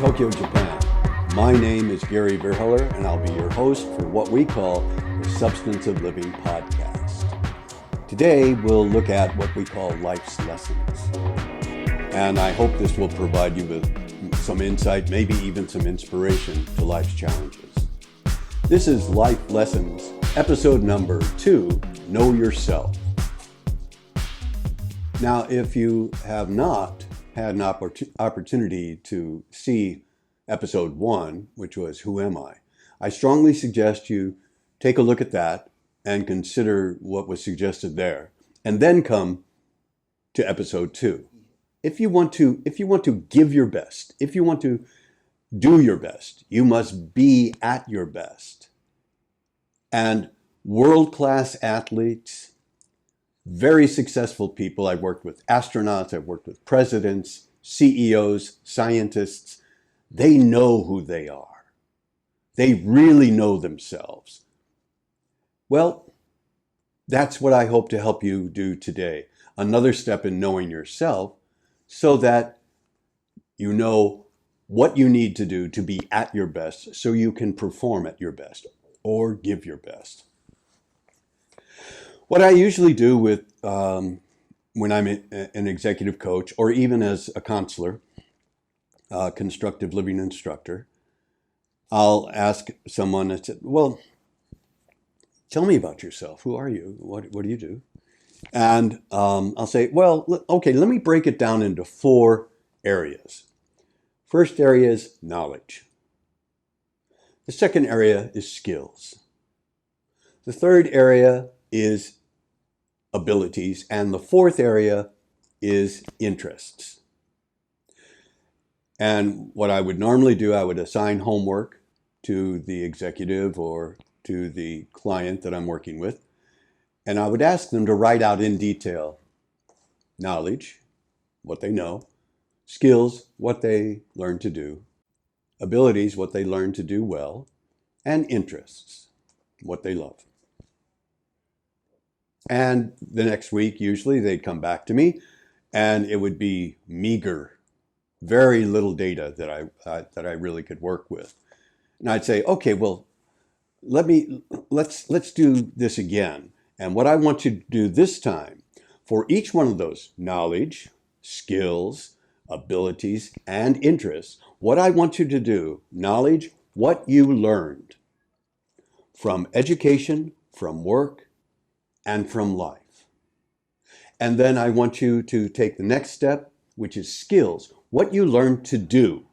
Tokyo, Japan. My name is Gary Verheller, and I'll be your host for what we call the Substance of Living podcast. Today, we'll look at what we call life's lessons. And I hope this will provide you with some insight, maybe even some inspiration to life's challenges. This is Life Lessons, episode number 2, Know Yourself. Now, if you have not had an opportunity to see episode 1, which was Who Am I strongly suggest you take a look at that and consider what was suggested there, and then come to episode 2. If you want to give your best, if you want to do your best, you must be at your best. And world-class athletes, very successful people. I've worked with astronauts, I've worked with presidents, CEOs, scientists. They know who they are. They really know themselves. Well, that's what I hope to help you do today. Another step in knowing yourself so that you know what you need to do to be at your best so you can perform at your best or give your best. What I usually do with when I'm an executive coach or even as a counselor, constructive living instructor, I'll ask someone, I said, well, tell me about yourself. Who are you? What do you do? And I'll say, well, okay, let me break it down into 4 areas. First area is knowledge. The second area is skills. The third area is abilities, and the fourth area is interests. And what I would normally do, I would assign homework to the executive or to the client that I'm working with, and I would ask them to write out in detail knowledge, what they know, skills, what they learn to do, abilities, what they learn to do well, and interests, what they love. And the next week, usually, they'd come back to me, and it would be meager, very little data that I really could work with. And I'd say, okay, well, let's do this again. And what I want you to do this time, for each one of those knowledge, skills, abilities, and interests, what I want you to do, knowledge, what you learned from education, from work, and from life. And then I want you to take the next step, which is skills, what you learned to do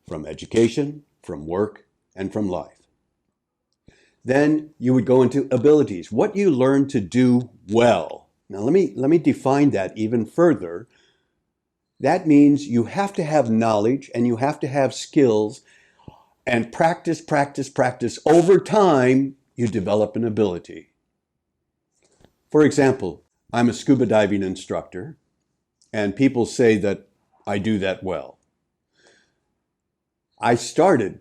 from education, from work, and from life. Then you would go into abilities, what you learned to do well. Now let me define that even further. That means you have to have knowledge and you have to have skills, and practice. Over time, you develop an ability. For example, I'm a scuba diving instructor, and people say that I do that well. I started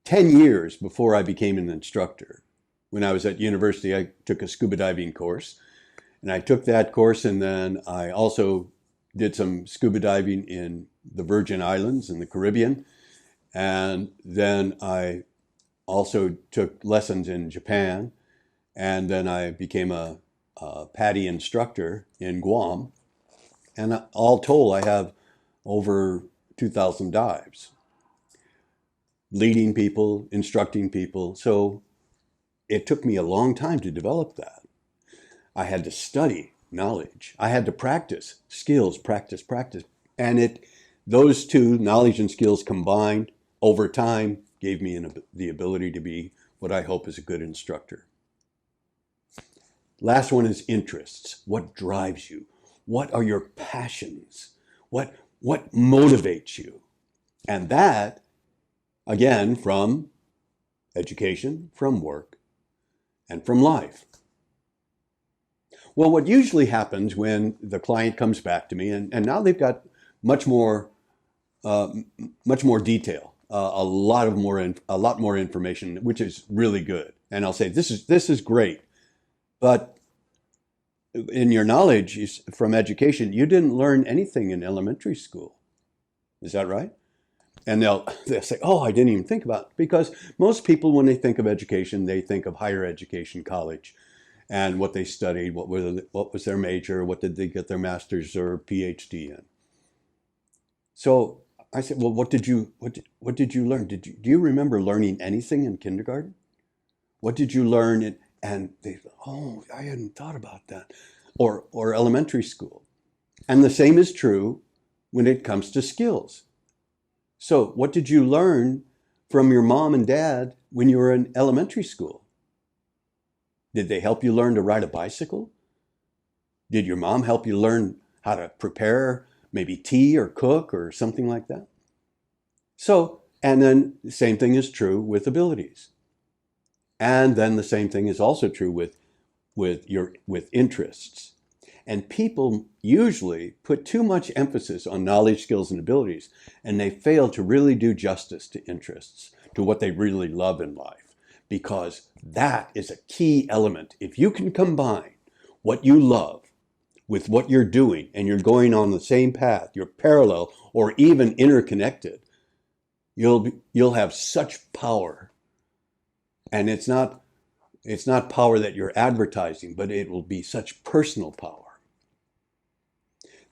10 years before I became an instructor. When I was at university, I took a scuba diving course, and I took that course, and then I also did some scuba diving in the Virgin Islands in the Caribbean, and then I also took lessons in Japan, and then I became a PADI instructor in Guam, and all told, I have over 2,000 dives, leading people, instructing people. So it took me a long time to develop that. I had to study knowledge. I had to practice skills, practice. And those two, knowledge and skills combined over time, gave me the ability to be what I hope is a good instructor. Last one is interests. What drives you? What are your passions? What motivates you? And that, again, from education, from work, and from life. Well, what usually happens when the client comes back to me, and now they've got much more detail, a lot more information, which is really good. And I'll say, this is great, but in your knowledge from education, you didn't learn anything in elementary school. Is that right? And they'll say, oh, I didn't even think about it. Because most people, when they think of education, they think of higher education, college, and what they studied, what was their major, what did they get their master's or PhD in. So I said, well, what did you learn? Do you remember learning anything in kindergarten? What did you learn? And they, oh, I hadn't thought about that. Or elementary school. And the same is true when it comes to skills. So what did you learn from your mom and dad when you were in elementary school? Did they help you learn to ride a bicycle? Did your mom help you learn how to prepare maybe tea or cook or something like that? So, and then the same thing is true with abilities. And then the same thing is also true with interests. And people usually put too much emphasis on knowledge, skills, and abilities, and they fail to really do justice to interests, to what they really love in life, because that is a key element. If you can combine what you love with what you're doing, and you're going on the same path, you're parallel or even interconnected, you'll have such power. And it's not power that you're advertising, but it will be such personal power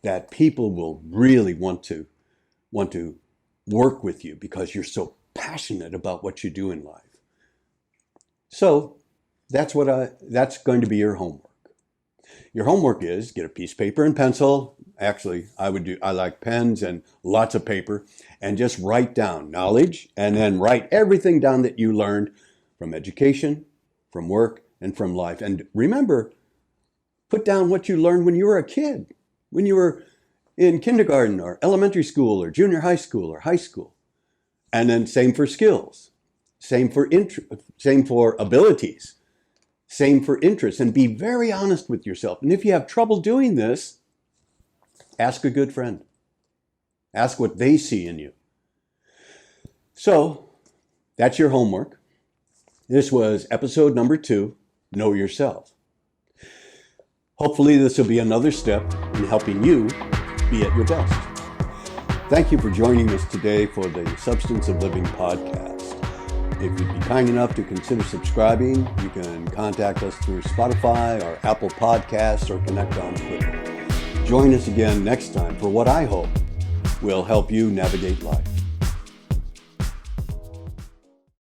that people will really want to work with you because you're so passionate about what you do in life. So that's going to be your homework. Your homework is get a piece of paper and pencil. Actually, I like pens and lots of paper, and just write down knowledge, and then write everything down that you learned from education, from work, and from life. And remember, put down what you learned when you were a kid, when you were in kindergarten or elementary school or junior high school or high school. And then same for skills, same for abilities, same for interests. And be very honest with yourself. And if you have trouble doing this, ask a good friend. Ask what they see in you. So that's your homework. This was episode number 2, Know Yourself. Hopefully this will be another step in helping you be at your best. Thank you for joining us today for the Substance of Living podcast. If you'd be kind enough to consider subscribing, you can contact us through Spotify or Apple Podcasts or connect on Twitter. Join us again next time for what I hope will help you navigate life.